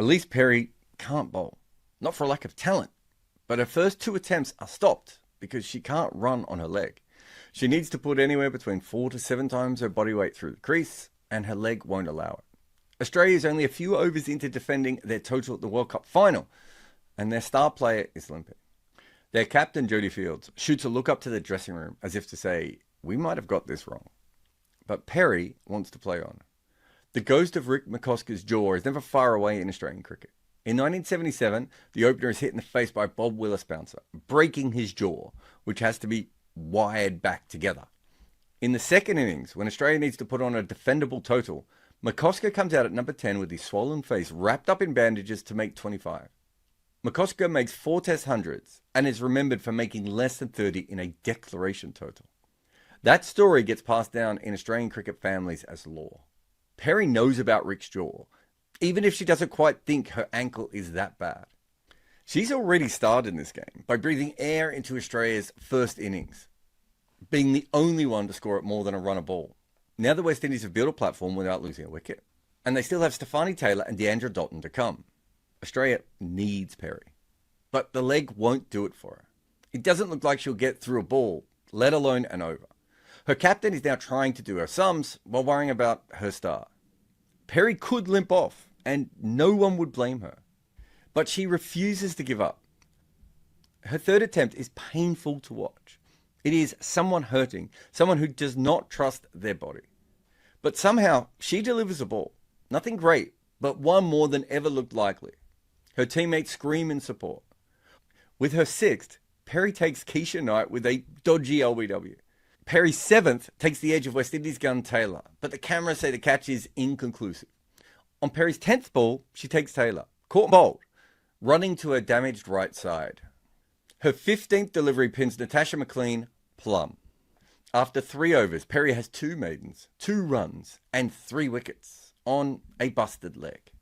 Ellyse Perry can't bowl, not for a lack of talent, but her first two attempts are stopped because she can't run on her leg. She needs to put anywhere between 4 to 7 times her body weight through the crease, and her leg won't allow it. Australia is only a few overs into defending their total at the World Cup final, and their star player is limping. Their captain, Jodie Fields, shoots a look up to the dressing room as if to say, we might have got this wrong. But Perry wants to play on. The ghost of Rick McCosker's jaw is never far away in Australian cricket. In 1977, the opener is hit in the face by a Bob Willis bouncer, breaking his jaw, which has to be wired back together. In the second innings, when Australia needs to put on a defendable total, McCosker comes out at number 10 with his swollen face wrapped up in bandages to make 25. McCosker makes 4 Test hundreds and is remembered for making less than 30 in a declaration total. That story gets passed down in Australian cricket families as lore. Perry knows about Rick's jaw, even if she doesn't quite think her ankle is that bad. She's already started in this game by breathing air into Australia's first innings, being the only one to score at more than a run a ball. Now the West Indies have built a platform without losing a wicket, and they still have Stefanie Taylor and Deandra Dalton to come. Australia needs Perry, but the leg won't do it for her. It doesn't look like she'll get through a ball, let alone an over. Her captain is now trying to do her sums while worrying about her star. Perry could limp off, and no one would blame her. But she refuses to give up. Her third attempt is painful to watch. It is someone hurting, someone who does not trust their body. But somehow, she delivers a ball. Nothing great, but one more than ever looked likely. Her teammates scream in support. With her sixth, Perry takes Keisha Knight with a dodgy LBW. Perry's seventh takes the edge of West Indies gun Taylor, but the cameras say the catch is inconclusive. On Perry's 10th ball, she takes Taylor, caught bowled, running to her damaged right side. Her 15th delivery pins Natasha McLean plumb. After 3 overs, Perry has 2 maidens, 2 runs, and 3 wickets on a busted leg.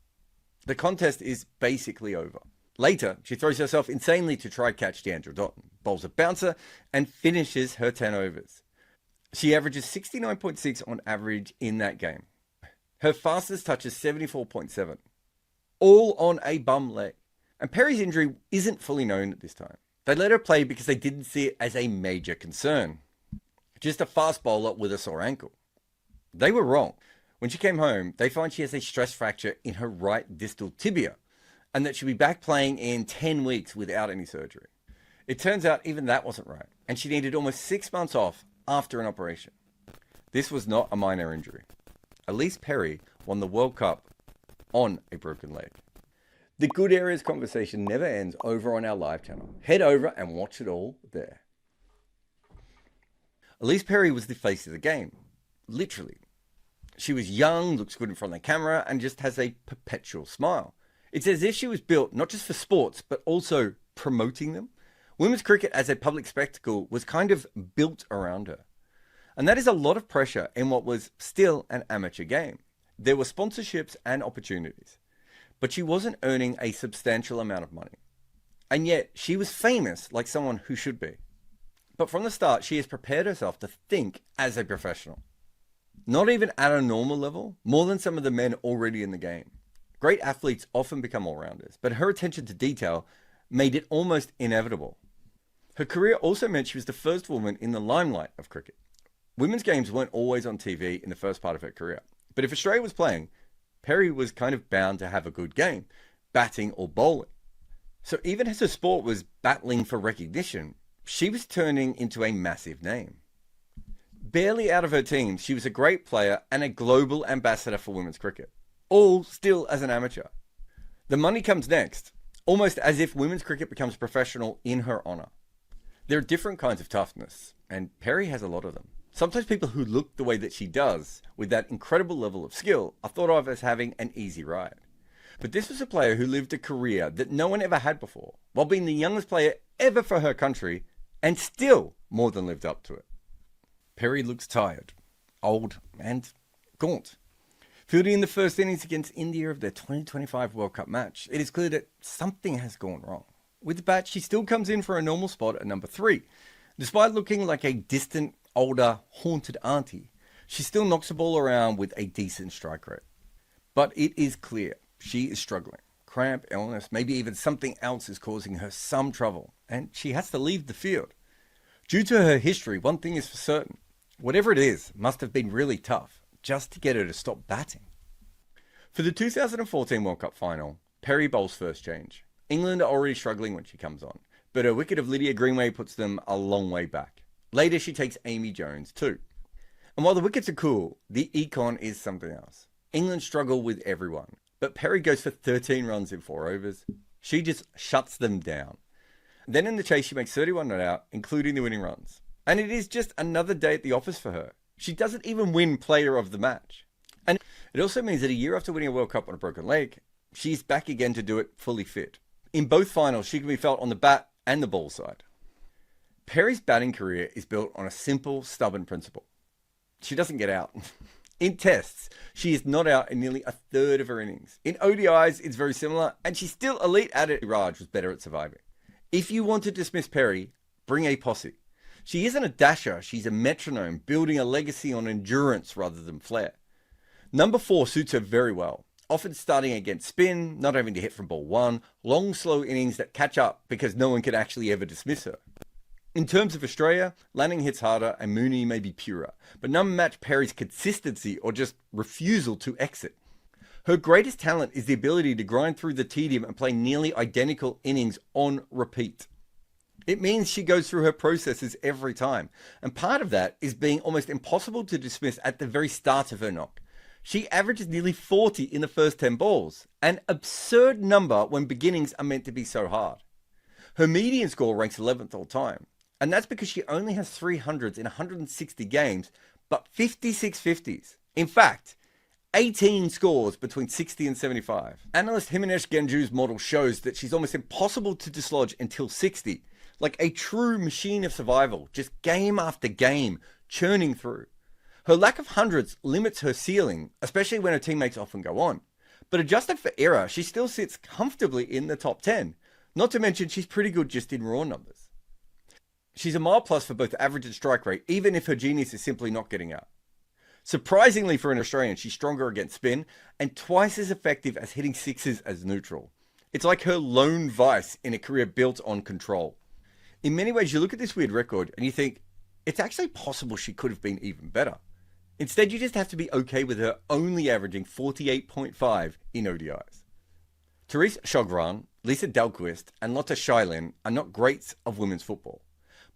The contest is basically over. Later, she throws herself insanely to try catch Deandra Dalton, bowls a bouncer, and finishes her 10 overs. She averages 69.6 on average in that game. Her fastest touch is 74.7, all on a bum leg. And Perry's injury isn't fully known at this time. They let her play because they didn't see it as a major concern. Just a fast bowler with a sore ankle. They were wrong. When she came home, they find she has a stress fracture in her right distal tibia, and that she'll be back playing in 10 weeks without any surgery. It turns out even that wasn't right, and she needed almost 6 months off after an operation. This was not a minor injury. Ellyse Perry won the World Cup on a broken leg. The Good Areas conversation never ends over on our live channel. Head over and watch it all there. Ellyse Perry was the face of the game, literally. She was young, looks good in front of the camera, and just has a perpetual smile. It's as if she was built not just for sports, but also promoting them. Women's cricket as a public spectacle was kind of built around her. And that is a lot of pressure in what was still an amateur game. There were sponsorships and opportunities, but she wasn't earning a substantial amount of money. And yet she was famous like someone who should be. But from the start, she has prepared herself to think as a professional. Not even at a normal level, more than some of the men already in the game. Great athletes often become all-rounders, but her attention to detail made it almost inevitable. Her career also meant she was the first woman in the limelight of cricket. Women's games weren't always on TV in the first part of her career, but if Australia was playing, Perry was kind of bound to have a good game, batting or bowling. So even as her sport was battling for recognition, she was turning into a massive name. Barely out of her teens, she was a great player and a global ambassador for women's cricket, all still as an amateur. The money comes next, almost as if women's cricket becomes professional in her honor. There are different kinds of toughness, and Perry has a lot of them. Sometimes people who look the way that she does, with that incredible level of skill, are thought of as having an easy ride. But this was a player who lived a career that no one ever had before, while being the youngest player ever for her country, and still more than lived up to it. Perry looks tired, old, and gaunt. Fielding in the first innings against India of their 2025 World Cup match, it is clear that something has gone wrong. With the bat, she still comes in for a normal spot at number 3. Despite looking like a distant, older, haunted auntie, she still knocks the ball around with a decent strike rate. But it is clear she is struggling. cramp, illness, maybe even something else is causing her some trouble, and she has to leave the field. Due to her history, one thing is for certain. Whatever it is must have been really tough just to get her to stop batting. For the 2014 World Cup final, Perry bowls first change. England are already struggling when she comes on, but her wicket of Lydia Greenway puts them a long way back. Later she takes Amy Jones too. And while the wickets are cool, the econ is something else. England struggle with everyone, but Perry goes for 13 runs in 4 overs. She just shuts them down. Then in the chase she makes 31 not out, including the winning runs. And it is just another day at the office for her. She doesn't even win player of the match. And it also means that a year after winning a World Cup on a broken leg, she's back again to do it fully fit. In both finals, she can be felt on the bat and the ball side. Perry's batting career is built on a simple, stubborn principle. She doesn't get out. In tests, she is not out in nearly a third of her innings. In ODIs, it's very similar, and she's still elite at it. Jarrod was better at surviving. If you want to dismiss Perry, bring a posse. She isn't a dasher, she's a metronome, building a legacy on endurance rather than flair. Number 4 suits her very well, often starting against spin, not having to hit from ball 1, long slow innings that catch up because no one can actually ever dismiss her. In terms of Australia, Lanning hits harder and Mooney may be purer, but none match Perry's consistency or just refusal to exit. Her greatest talent is the ability to grind through the tedium and play nearly identical innings on repeat. It means she goes through her processes every time, and part of that is being almost impossible to dismiss at the very start of her knock. She averages nearly 40 in the first 10 balls, an absurd number when beginnings are meant to be so hard. Her median score ranks 11th all time, and that's because she only has 300s in 160 games, but 56 50s. In fact, 18 scores between 60 and 75. Analyst Himenesh Ganju's model shows that she's almost impossible to dislodge until 60, like a true machine of survival, just game after game, churning through. Her lack of hundreds limits her ceiling, especially when her teammates often go on. But adjusted for error, she still sits comfortably in the top 10. Not to mention she's pretty good just in raw numbers. She's a mile plus for both average and strike rate, even if her genius is simply not getting out. Surprisingly for an Australian, she's stronger against spin and twice as effective as hitting sixes as neutral. It's like her lone vice in a career built on control. In many ways, you look at this weird record and you think, it's actually possible she could have been even better. Instead, you just have to be okay with her only averaging 48.5 in ODIs. Therese Sjogren, Lisa Dahlqvist, and Lotta Schilin are not greats of women's football,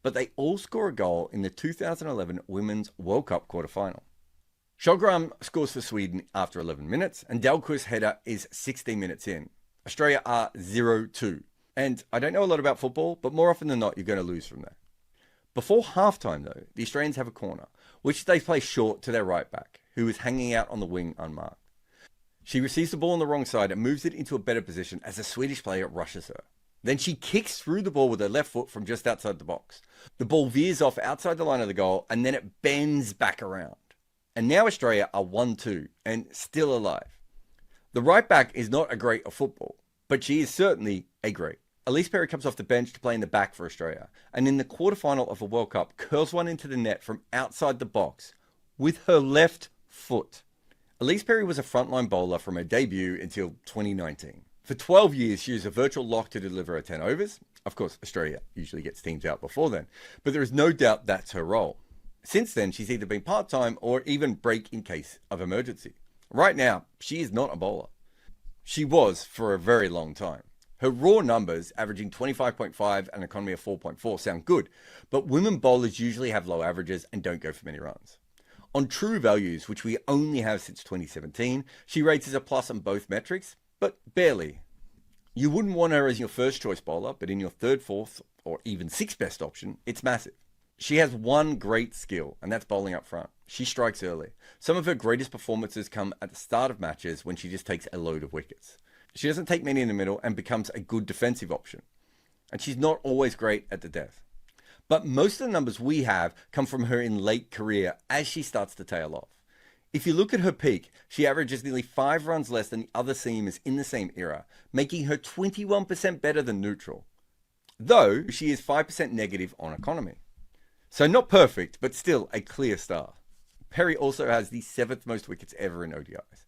but they all score a goal in the 2011 Women's World Cup quarterfinal. Sjogren scores for Sweden after 11 minutes, and Dahlqvist's header is 16 minutes in. Australia are 0-2. And I don't know a lot about football, but more often than not, you're going to lose from there. Before halftime, though, the Australians have a corner, which they play short to their right back, who is hanging out on the wing unmarked. She receives the ball on the wrong side and moves it into a better position as a Swedish player rushes her. Then she kicks through the ball with her left foot from just outside the box. The ball veers off outside the line of the goal, and then it bends back around. And now Australia are 1-2 and still alive. The right back is not a great of football, but she is certainly a great. Ellyse Perry comes off the bench to play in the back for Australia, and in the quarterfinal of a World Cup, curls one into the net from outside the box with her left foot. Ellyse Perry was a frontline bowler from her debut until 2019. For 12 years, she was a virtual lock to deliver her 10 overs. Of course, Australia usually gets teams out before then, but there is no doubt that's her role. Since then, she's either been part-time or even break in case of emergency. Right now, she is not a bowler. She was for a very long time. Her raw numbers, averaging 25.5 and an economy of 4.4, sound good, but women bowlers usually have low averages and don't go for many runs. On true values, which we only have since 2017, she rates as a plus on both metrics, but barely. You wouldn't want her as your first choice bowler, but in your third, fourth, or even sixth best option, it's massive. She has one great skill, and that's bowling up front. She strikes early. Some of her greatest performances come at the start of matches when she just takes a load of wickets. She doesn't take many in the middle and becomes a good defensive option. And she's not always great at the death. But most of the numbers we have come from her in late career as she starts to tail off. If you look at her peak, she averages nearly 5 runs less than the other seamers in the same era, making her 21% better than neutral. Though she is 5% negative on economy. So not perfect, but still a clear star. Perry also has the 7th most wickets ever in ODIs.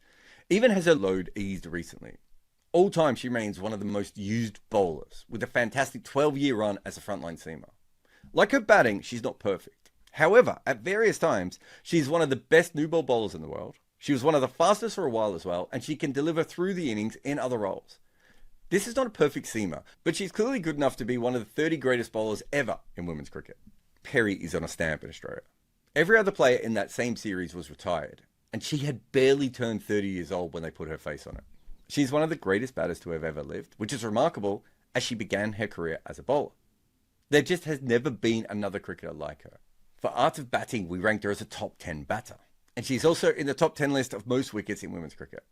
Even has her load eased recently. All time, she remains one of the most used bowlers, with a fantastic 12-year run as a frontline seamer. Like her batting, she's not perfect. However, at various times, she's one of the best new ball bowlers in the world. She was one of the fastest for a while as well, and she can deliver through the innings in other roles. This is not a perfect seamer, but she's clearly good enough to be one of the 30 greatest bowlers ever in women's cricket. Perry is on a stamp in Australia. Every other player in that same series was retired, and she had barely turned 30 years old when they put her face on it. She's one of the greatest batters to have ever lived, which is remarkable as she began her career as a bowler. There just has never been another cricketer like her. For art of batting, we ranked her as a top 10 batter, and she's also in the top 10 list of most wickets in women's cricket.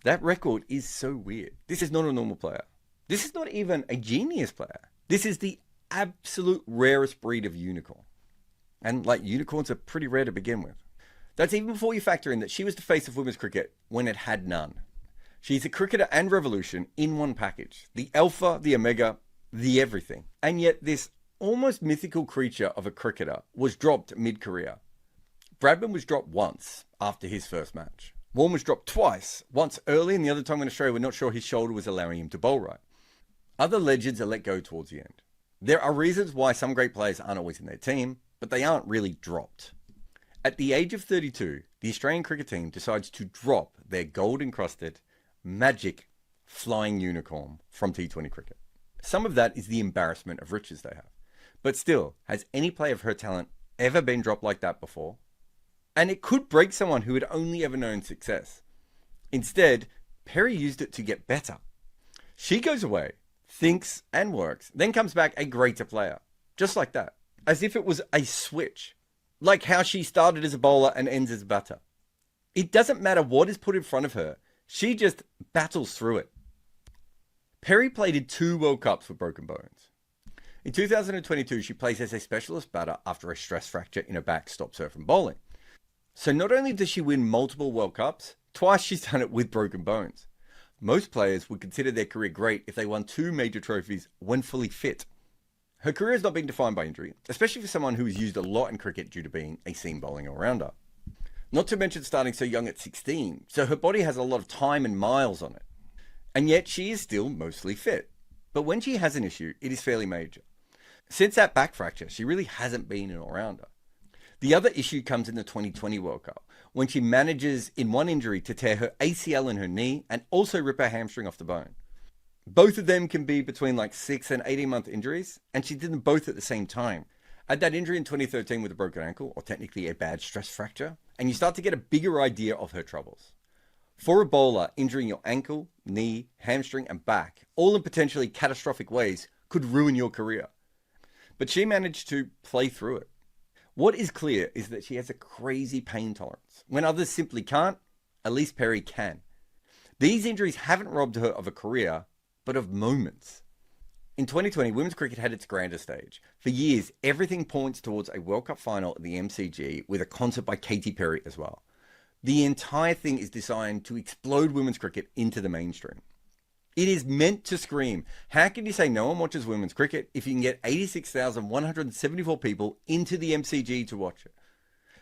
That record is so weird. This is not a normal player. This is not even a genius player. This is the absolute rarest breed of unicorn. And like unicorns are pretty rare to begin with. That's even before you factor in that she was the face of women's cricket when it had none. She's a cricketer and revolution in one package. The alpha, the omega, the everything. And yet this almost mythical creature of a cricketer was dropped mid-career. Bradman was dropped once after his first match. Warne was dropped twice, once early and the other time when Australia were not sure his shoulder was allowing him to bowl right. Other legends are let go towards the end. There are reasons why some great players aren't always in their team, but they aren't really dropped. At the age of 32, the Australian cricket team decides to drop their gold-encrusted, magic, flying unicorn from T20 cricket. Some of that is the embarrassment of riches they have. But still, has any player of her talent ever been dropped like that before? And it could break someone who had only ever known success. Instead, Perry used it to get better. She goes away, thinks and works, then comes back a greater player. Just like that. As if it was a switch. Like how she started as a bowler and ends as a batter. It doesn't matter what is put in front of her. She just battles through it. Perry played in 2 World Cups with broken bones. In 2022, she plays as a specialist batter after a stress fracture in her back stops her from bowling. So not only does she win multiple World Cups, twice she's done it with broken bones. Most players would consider their career great if they won 2 major trophies when fully fit. Her career has not been defined by injury, especially for someone who has used a lot in cricket due to being a seam bowling all-rounder. Not to mention starting so young at 16, so her body has a lot of time and miles on it. And yet she is still mostly fit. But when she has an issue, it is fairly major. Since that back fracture, she really hasn't been an all-rounder. The other issue comes in the 2020 World Cup, when she manages in one injury to tear her ACL in her knee and also rip her hamstring off the bone. Both of them can be between like 6 and 18-month injuries, and she did them both at the same time. Add that injury in 2013 with a broken ankle, or technically a bad stress fracture, and you start to get a bigger idea of her troubles. For a bowler, injuring your ankle, knee, hamstring, and back, all in potentially catastrophic ways, could ruin your career. But she managed to play through it. What is clear is that she has a crazy pain tolerance. When others simply can't, Ellyse Perry can. These injuries haven't robbed her of a career, but of moments. In 2020, women's cricket had its grandest stage. For years, everything points towards a World Cup final at the MCG with a concert by Katy Perry as well. The entire thing is designed to explode women's cricket into the mainstream. It is meant to scream. How can you say no one watches women's cricket if you can get 86,174 people into the MCG to watch it?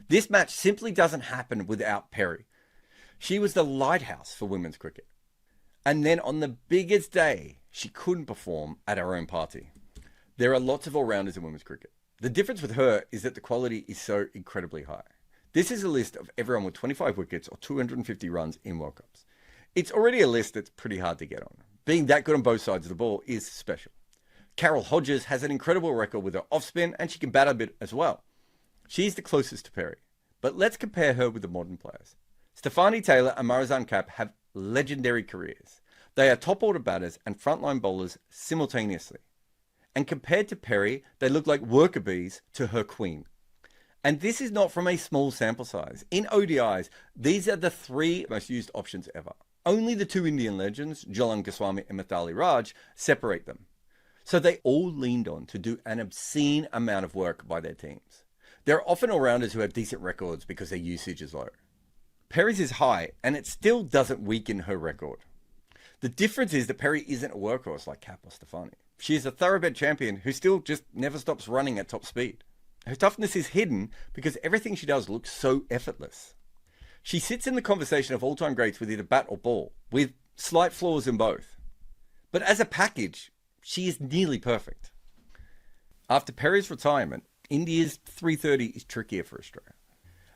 This match simply doesn't happen without Perry. She was the lighthouse for women's cricket. And then on the biggest day, she couldn't perform at her own party. There are lots of all-rounders in women's cricket. The difference with her is that the quality is so incredibly high. This is a list of everyone with 25 wickets or 250 runs in World Cups. It's already a list that's pretty hard to get on. Being that good on both sides of the ball is special. Carol Hodges has an incredible record with her off-spin, and she can bat a bit as well. She's the closest to Perry. But let's compare her with the modern players. Stefani Taylor and Marizanne Kapp have legendary careers. They are top-order batters and frontline bowlers simultaneously. And compared to Perry, they look like worker bees to her queen. And this is not from a small sample size. In ODIs, these are the 3 most used options ever. Only the 2 Indian legends, Jhulan Goswami and Mithali Raj, separate them. So they all leaned on to do an obscene amount of work by their teams. There are often all-rounders who have decent records because their usage is low. Perry's is high, and it still doesn't weaken her record. The difference is that Perry isn't a workhorse like Kapp or Stefani. She is a thoroughbred champion who still just never stops running at top speed. Her toughness is hidden because everything she does looks so effortless. She sits in the conversation of all-time greats with either bat or ball, with Slight flaws in both. But as a package, she is nearly perfect. After Perry's retirement, India's 330 is trickier for Australia.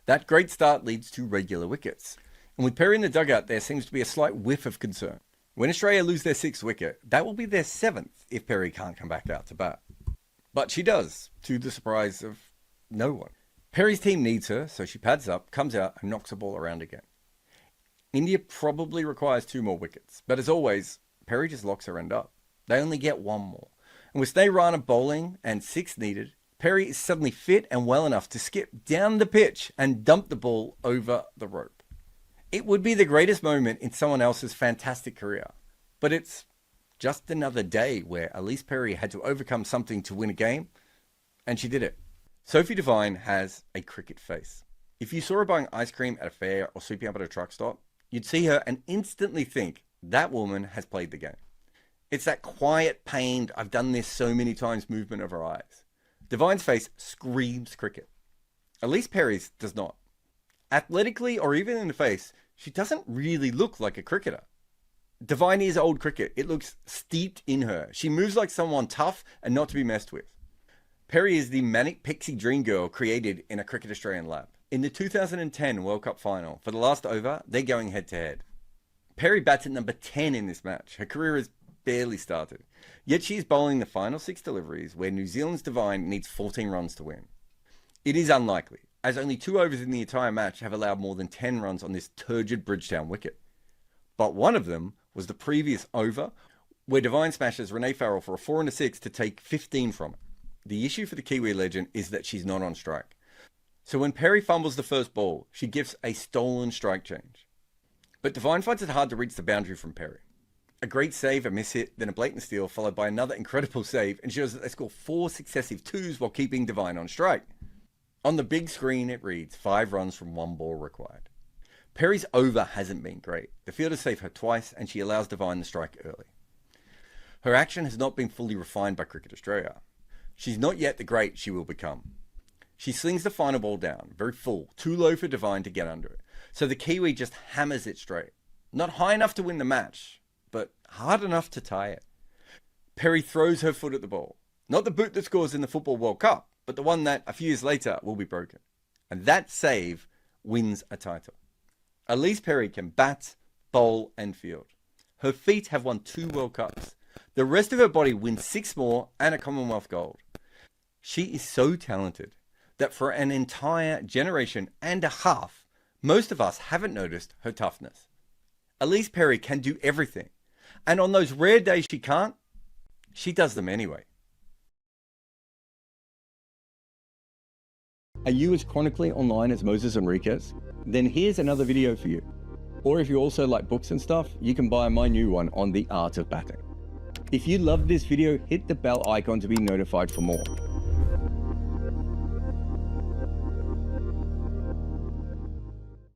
That great start leads to regular wickets. And with Perry in the dugout, there seems to be a slight whiff of concern. When Australia lose their 6th wicket, that will be their 7th if Perry can't come back out to bat. But she does, to the surprise of no one. Perry's team needs her, so she pads up, comes out and knocks the ball around again. India probably requires 2 more wickets, but as always, Perry just locks her end up. They only get 1 more. And with Sneh Rana bowling and 6 needed, Perry is suddenly fit and well enough to skip down the pitch and dump the ball over the rope. It would be the greatest moment in someone else's fantastic career, but it's just another day where Ellyse Perry had to overcome something to win a game, and she did it. Sophie Devine has a cricket face. If you saw her buying ice cream at a fair or sweeping up at a truck stop, you'd see her and instantly think, that woman has played the game. It's that quiet, pained, I've done this so many times movement of her eyes. Devine's face screams cricket. Ellyse Perry's does not. Athletically or even in the face, she doesn't really look like a cricketer. Devine is old cricket. It looks steeped in her. She moves like someone tough and not to be messed with. Perry is the manic pixie dream girl created in a Cricket Australian lab. In the 2010 World Cup final, for the last over, they're going head to head. Perry bats at number 10 in this match. Her career has barely started. Yet she is bowling the final 6 deliveries where New Zealand's Devine needs 14 runs to win. It is unlikely, as only 2 overs in the entire match have allowed more than 10 runs on this turgid Bridgetown wicket. But one of them was the previous over, where Devine smashes Renee Farrell for a 4 and a 6 to take 15 from it. The issue for the Kiwi legend is that she's not on strike. So when Perry fumbles the first ball, she gives a stolen strike change. But Devine finds it hard to reach the boundary from Perry. A great save, a miss hit, then a blatant steal, followed by another incredible save, ensures that they score 4 successive 2s while keeping Devine on strike. On the big screen, it reads 5 runs from 1 ball required. Perry's over hasn't been great. The fielders save her twice, and she allows Devine the strike early. Her action has not been fully refined by Cricket Australia. She's not yet the great she will become. She slings the final ball down, very full, too low for Devine to get under it. So the Kiwi just hammers it straight. Not high enough to win the match, but hard enough to tie it. Perry throws her foot at the ball. Not the boot that scores in the Football World Cup, but the one that, a few years later, will be broken. And that save wins a title. Ellyse Perry can bat, bowl, and field. Her feet have won 2 World Cups. The rest of her body wins 6 more and a Commonwealth gold. She is so talented that for an entire generation and a half, most of us haven't noticed her toughness. Ellyse Perry can do everything. And on those rare days she can't, she does them anyway. Are you as chronically online as Moses Enriquez? Then here's another video for you. Or if you also like books and stuff, you can buy my new one on the art of batting. If you loved this video, hit the bell icon to be notified for more.